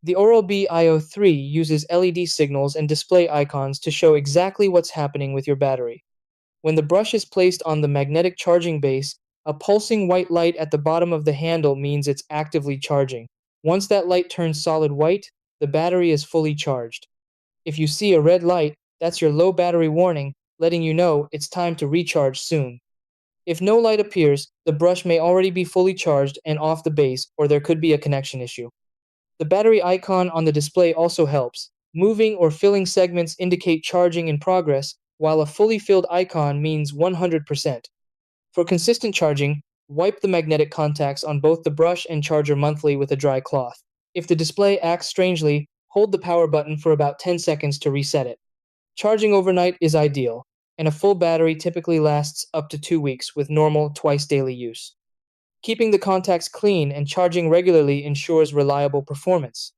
The Oral-B IO3 uses LED signals and display icons to show exactly what's happening with your battery. When the brush is placed on the magnetic charging base, a pulsing white light at the bottom of the handle means it's actively charging. Once that light turns solid white, the battery is fully charged. If you see a red light, that's your low battery warning, letting you know it's time to recharge soon. If no light appears, the brush may already be fully charged and off the base, or there could be a connection issue. The battery icon on the display also helps. Moving or filling segments indicate charging in progress, while a fully filled icon means 100%. For consistent charging, wipe the magnetic contacts on both the brush and charger monthly with a dry cloth. If the display acts strangely, hold the power button for about 10 seconds to reset it. Charging overnight is ideal, and a full battery typically lasts up to 2 weeks with normal twice daily use. Keeping the contacts clean and charging regularly ensures reliable performance.